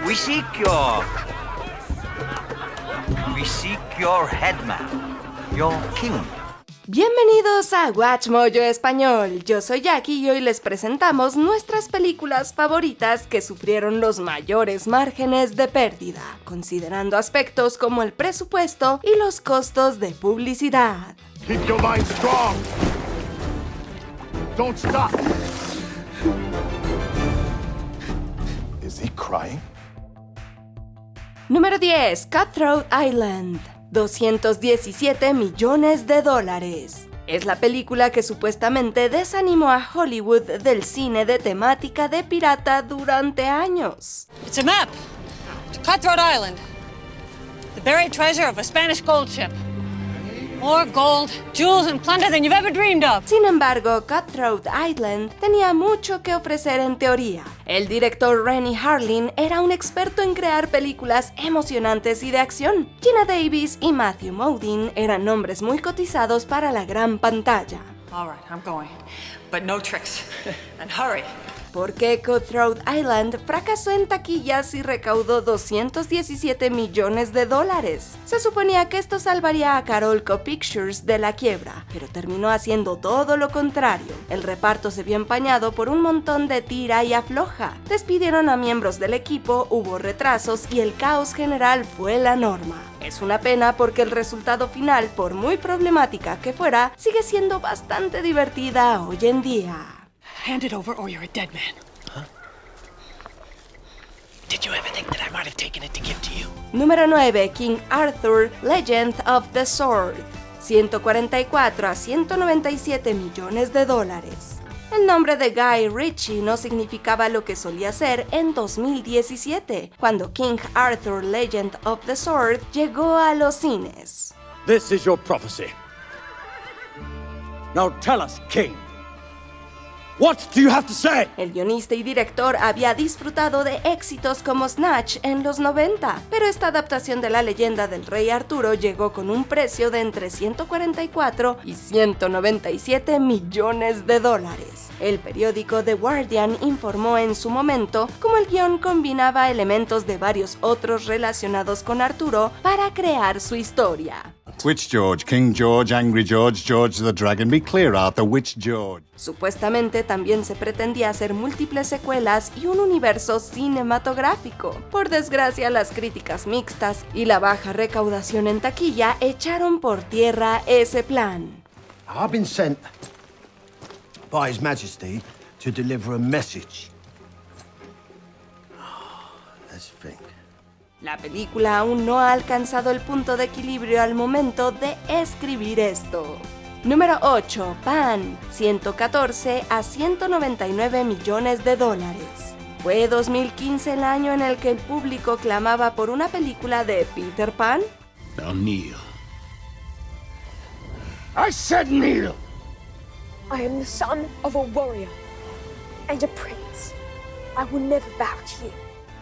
We seek your headman, your king. Bienvenidos a Watch Mojo Español, yo soy Jackie y hoy les presentamos nuestras películas favoritas que sufrieron los mayores márgenes de pérdida, considerando aspectos como el presupuesto y los costos de publicidad. Keep your mind strong. Don't stop. Is he crying? Número 10. Cutthroat Island. 217 millones de dólares. Es la película que supuestamente desanimó a Hollywood del cine de temática de pirata durante años. It's a map to Cutthroat Island, the buried treasure of a Spanish gold ship. More gold, jewels, and plunder than you've ever dreamed of. Sin embargo, Cutthroat Island tenía mucho que ofrecer en teoría. El director Renny Harlin era un experto en crear películas emocionantes y de acción. Gina Davis y Matthew Modine eran nombres muy cotizados para la gran pantalla. All right, I'm going, but no tricks. And hurry. Porque Cutthroat Island fracasó en taquillas y recaudó 217 millones de dólares. Se suponía que esto salvaría a Carolco Pictures de la quiebra, pero terminó haciendo todo lo contrario. El reparto se vio empañado por un montón de tira y afloja. Despidieron a miembros del equipo, hubo retrasos y el caos general fue la norma. Es una pena porque el resultado final, por muy problemática que fuera, sigue siendo bastante divertida hoy en día. Hand it over or you're a dead man. Huh? Did you ever think that I might have taken it to give to you? Número 9. King Arthur, Legend of the Sword. 144 a 197 millones de dólares. El nombre de Guy Ritchie no significaba lo que solía ser en 2017, cuando King Arthur, Legend of the Sword llegó a los cines. This is your prophecy. Now tell us, King. What do you have to say? El guionista y director había disfrutado de éxitos como Snatch en los 90, pero esta adaptación de la leyenda del rey Arturo llegó con un precio de entre 144 y 197 millones de dólares. El periódico The Guardian informó en su momento cómo el guión combinaba elementos de varios otros relacionados con Arturo para crear su historia. Which George? King George, Angry George, George the Dragon? Be clear, Arthur, which George? Supuestamente también se pretendía hacer múltiples secuelas y un universo cinematográfico. Por desgracia, las críticas mixtas y la baja recaudación en taquilla echaron por tierra ese plan. I've been sent by His Majesty to deliver a message. Let's think. La película aún no ha alcanzado el punto de equilibrio al momento de escribir esto. Número 8. Pan, 114 a 199 millones de dólares. ¿Fue 2015 el año en el que el público clamaba por una película de Peter Pan? Now kneel. I said kneel. I am the son of a warrior and a prince. I will never bow to you.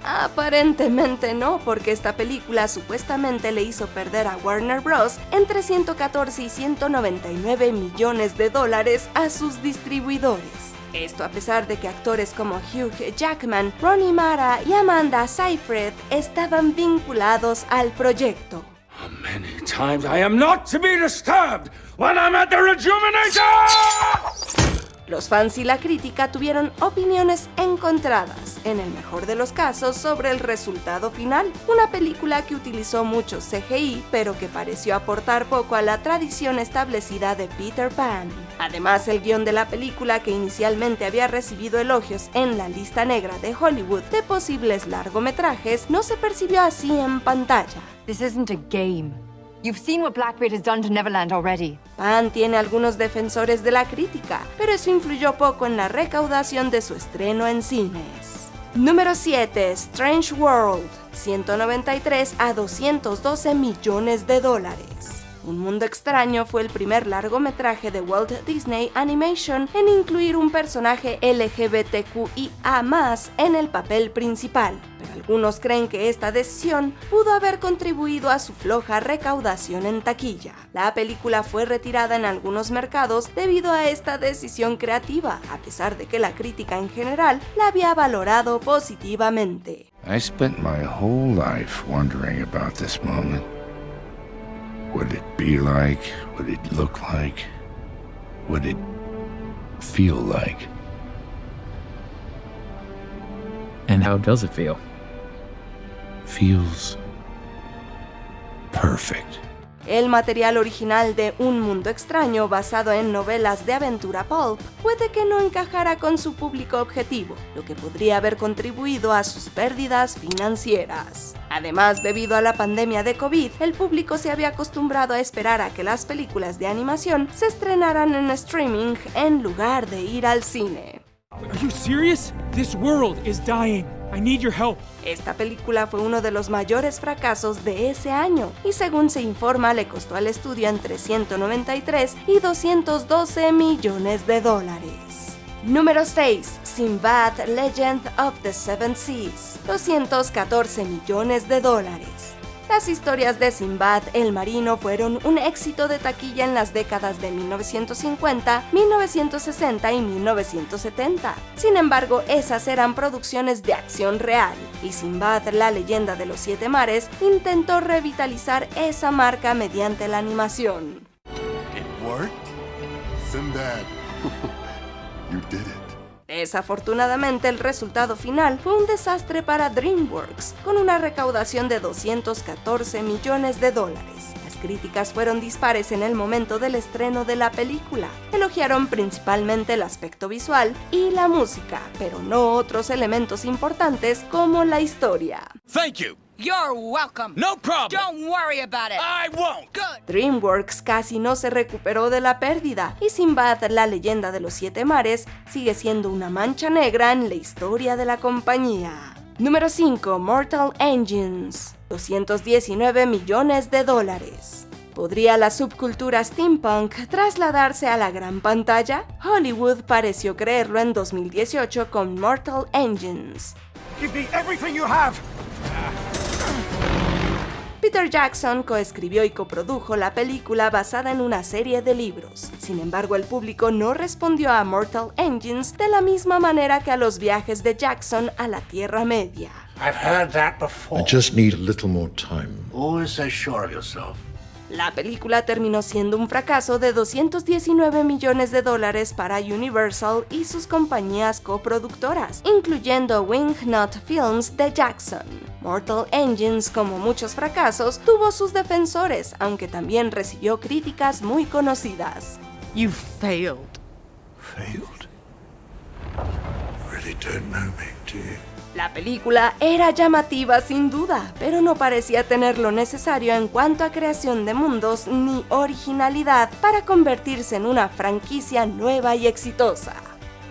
Aparentemente no, porque esta película supuestamente le hizo perder a Warner Bros. Entre 114 y 199 millones de dólares a sus distribuidores. Esto a pesar de que actores como Hugh Jackman, Rooney Mara y Amanda Seyfried estaban vinculados al proyecto. How many times I am not to be disturbed when I'm at the Rejuvenator! Los fans y la crítica tuvieron opiniones encontradas, en el mejor de los casos, sobre el resultado final. Una película que utilizó mucho CGI, pero que pareció aportar poco a la tradición establecida de Peter Pan. Además, el guión de la película, que inicialmente había recibido elogios en la lista negra de Hollywood de posibles largometrajes, no se percibió así en pantalla. This isn't a game. You've seen what Blackbeard has done to Neverland already. Pan tiene algunos defensores de la crítica, pero eso influyó poco en la recaudación de su estreno en cines. Número 7. Strange World, 193 a 212 millones de dólares. Un Mundo Extraño fue el primer largometraje de Walt Disney Animation en incluir un personaje LGBTQIA+ en el papel principal, pero algunos creen que esta decisión pudo haber contribuido a su floja recaudación en taquilla. La película fue retirada en algunos mercados debido a esta decisión creativa, a pesar de que la crítica en general la había valorado positivamente. I spent my whole life wondering about this moment. What it be like? What it look like? What it feel like? And how does it feel? Feels perfect. El material original de Un Mundo Extraño, basado en novelas de aventura pulp, puede que no encajara con su público objetivo, lo que podría haber contribuido a sus pérdidas financieras. Además, debido a la pandemia de COVID, el público se había acostumbrado a esperar a que las películas de animación se estrenaran en streaming en lugar de ir al cine. Are you serious? This world is dying. I need your help. Esta película fue uno de los mayores fracasos de ese año y, según se informa, le costó al estudio entre 193 y 212 millones de dólares. Número 6. Sinbad Legend of the Seven Seas, 214 millones de dólares. Las historias de Sinbad el Marino fueron un éxito de taquilla en las décadas de 1950, 1960 y 1970. Sin embargo, esas eran producciones de acción real, y Sinbad, la leyenda de los 7 mares, intentó revitalizar esa marca mediante la animación. It worked? Sinbad, you did it. Desafortunadamente, el resultado final fue un desastre para DreamWorks, con una recaudación de 214 millones de dólares. Las críticas fueron dispares en el momento del estreno de la película. Elogiaron principalmente el aspecto visual y la música, pero no otros elementos importantes como la historia. Thank you. You're welcome. No problem. Don't worry about it. I won't. Good. DreamWorks casi no se recuperó de la pérdida, y Sinbad, la leyenda de los 7 mares, sigue siendo una mancha negra en la historia de la compañía. Número 5. Mortal Engines, 219 millones de dólares. ¿Podría la subcultura steampunk trasladarse a la gran pantalla? Hollywood pareció creerlo en 2018 con Mortal Engines. Give me everything you have. Peter Jackson coescribió y coprodujo la película basada en una serie de libros. Sin embargo, el público no respondió a Mortal Engines de la misma manera que a los viajes de Jackson a la Tierra Media. I've heard that before. I just need a little more time. Always so sure of yourself. La película terminó siendo un fracaso de 219 millones de dólares para Universal y sus compañías coproductoras, incluyendo Wingnut Films de Jackson. Mortal Engines, como muchos fracasos, tuvo sus defensores, aunque también recibió críticas muy conocidas. You failed. Failed? Really don't know me, do you? La película era llamativa sin duda, pero no parecía tener lo necesario en cuanto a creación de mundos ni originalidad para convertirse en una franquicia nueva y exitosa.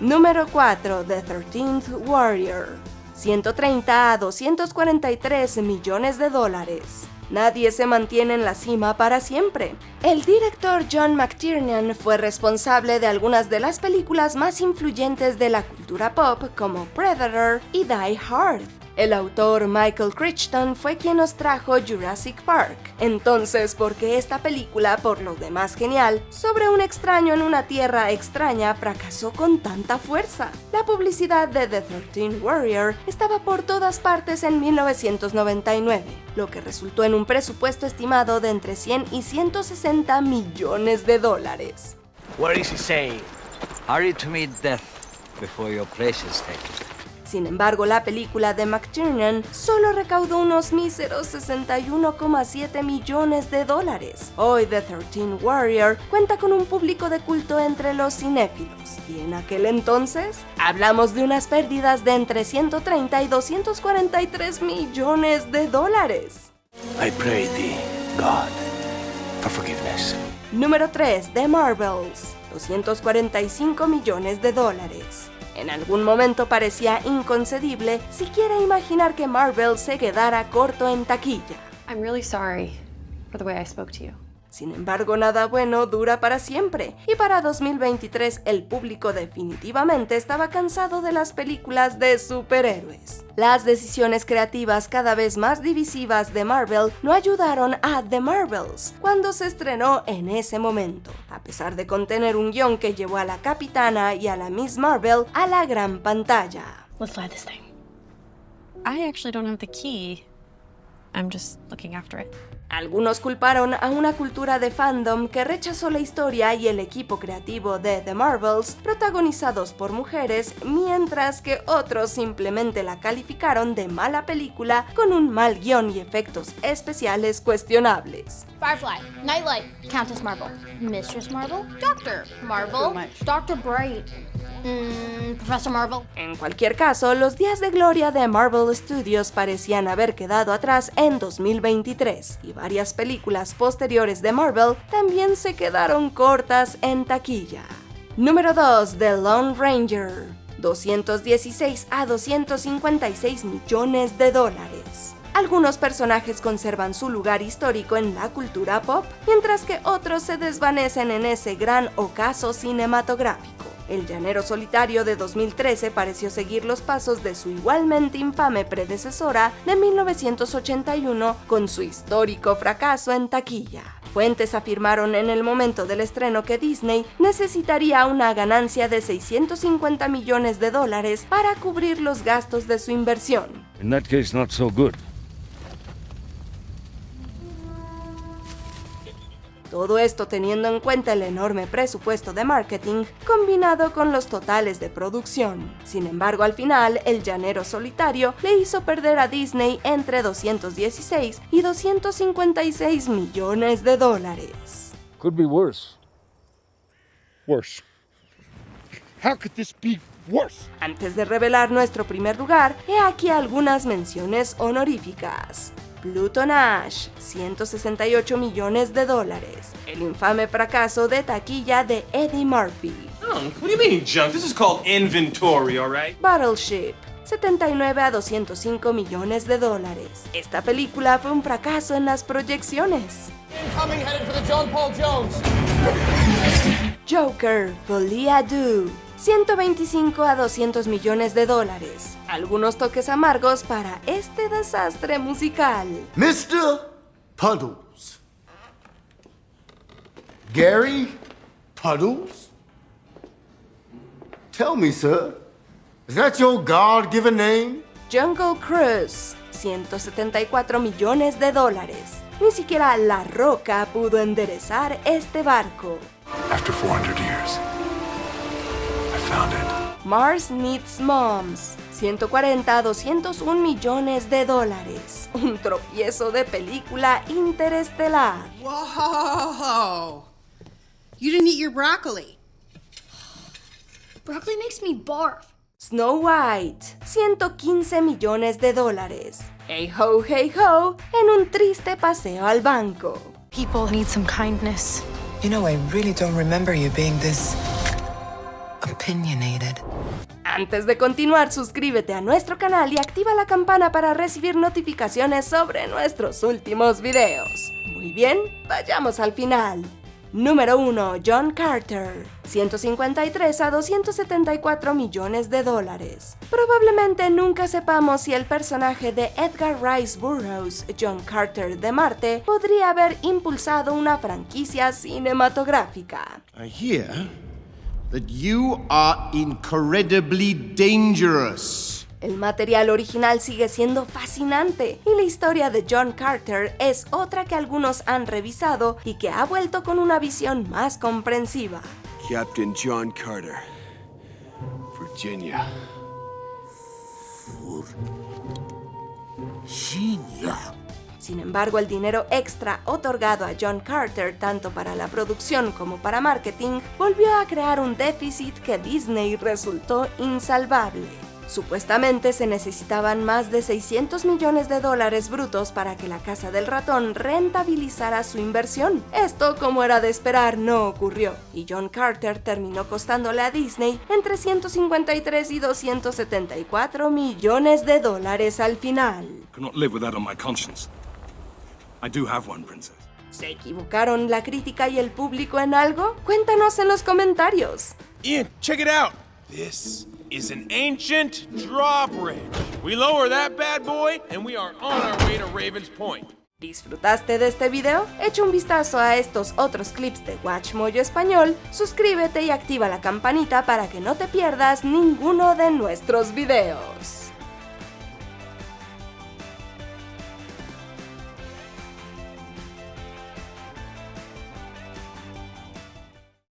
Número 4. The 13th Warrior, 130 a 243 millones de dólares. Nadie se mantiene en la cima para siempre. El director John McTiernan fue responsable de algunas de las películas más influyentes de la cultura pop, como Predator y Die Hard. El autor Michael Crichton fue quien nos trajo Jurassic Park. Entonces, ¿por qué esta película, por lo demás genial, sobre un extraño en una tierra extraña, fracasó con tanta fuerza? La publicidad de The 13th Warrior estaba por todas partes en 1999, lo que resultó en un presupuesto estimado de entre 100 y 160 millones de dólares. What is he saying? Hurry to meet death before your place is taken. Sin embargo, la película de McTiernan solo recaudó unos míseros 61,7 millones de dólares. Hoy The 13th Warrior cuenta con un público de culto entre los cinéfilos, y en aquel entonces hablamos de unas pérdidas de entre 130 y 243 millones de dólares. I pray thee, God, for forgiveness. Número 3. The Marvels, 245 millones de dólares. En algún momento parecía inconcebible siquiera imaginar que Marvel se quedara corto en taquilla. I'm really sorry for the way I spoke to you. Sin embargo, nada bueno dura para siempre, y para 2023 el público definitivamente estaba cansado de las películas de superhéroes. Las decisiones creativas cada vez más divisivas de Marvel no ayudaron a The Marvels cuando se estrenó en ese momento, a pesar de contener un guión que llevó a la Capitana y a la Miss Marvel a la gran pantalla. Let's fly this thing. I actually don't have the key. I'm just looking after it. Algunos culparon a una cultura de fandom que rechazó la historia y el equipo creativo de The Marvels, protagonizados por mujeres, mientras que otros simplemente la calificaron de mala película con un mal guión y efectos especiales cuestionables. Firefly, Nightlight, Countess Marvel, Mistress Marvel, Dr. Marvel, Dr. Bright, Professor Marvel. En cualquier caso, los días de gloria de Marvel Studios parecían haber quedado atrás en 2023, y varias películas posteriores de Marvel también se quedaron cortas en taquilla. Número 2. The Lone Ranger, 216 a 256 millones de dólares. Algunos personajes conservan su lugar histórico en la cultura pop, mientras que otros se desvanecen en ese gran ocaso cinematográfico. El Llanero Solitario de 2013 pareció seguir los pasos de su igualmente infame predecesora de 1981 con su histórico fracaso en taquilla. Fuentes afirmaron en el momento del estreno que Disney necesitaría una ganancia de 650 millones de dólares para cubrir los gastos de su inversión. In that case, not so good. Todo esto teniendo en cuenta el enorme presupuesto de marketing combinado con los totales de producción. Sin embargo, al final, El Llanero Solitario le hizo perder a Disney entre 216 y 256 millones de dólares. Could be worse. Worse. How could this be worse? Antes de revelar nuestro primer lugar, he aquí algunas menciones honoríficas. Pluto Nash, 168 millones de dólares. El infame fracaso de taquilla de Eddie Murphy. What do you mean, junk? This is called inventory, all right? Battleship, 79 a 205 millones de dólares. Esta película fue un fracaso en las proyecciones. Incoming, headed for the John Paul Jones. Joker, Folie à Deux, 125 a 200 millones de dólares. Algunos toques amargos para este desastre musical. Mr. Puddles. Gary Puddles? Tell me, sir, is that your God-given name? Jungle Cruise, 174 millones de dólares. Ni siquiera La Roca pudo enderezar este barco. After 400 years, I found it. Mars Needs Moms, 140 a 201 millones de dólares. Un tropiezo de película interestelar. Whoa! You didn't eat your broccoli. Broccoli makes me barf. Snow White, 115 millones de dólares. Hey ho, en un triste paseo al banco. People need some kindness. You know, I really don't remember you being this opinionated. Antes de continuar, suscríbete a nuestro canal y activa la campana para recibir notificaciones sobre nuestros últimos videos. Muy bien, vayamos al final. Número 1. John Carter, 153 a 274 millones de dólares. Probablemente nunca sepamos si el personaje de Edgar Rice Burroughs, John Carter de Marte, podría haber impulsado una franquicia cinematográfica. I hear that you are incredibly dangerous. El material original sigue siendo fascinante y la historia de John Carter es otra que algunos han revisado y que ha vuelto con una visión más comprensiva. Captain John Carter, Virginia. Virginia. Sin embargo, el dinero extra otorgado a John Carter tanto para la producción como para marketing volvió a crear un déficit que Disney resultó insalvable. Supuestamente se necesitaban más de 600 millones de dólares brutos para que la Casa del Ratón rentabilizara su inversión. Esto, como era de esperar, no ocurrió, y John Carter terminó costándole a Disney entre 153 y 274 millones de dólares al final. Cannot live with that on my conscience. I do have one, princess. ¿Se equivocaron la crítica y el público en algo? Cuéntanos en los comentarios. Ian, check it out. This is an ancient drawbridge. We lower that bad boy and we are on our way to Raven's Point. ¿Disfrutaste de este video? Echa un vistazo a estos otros clips de WatchMojo Español, suscríbete y activa la campanita para que no te pierdas ninguno de nuestros videos.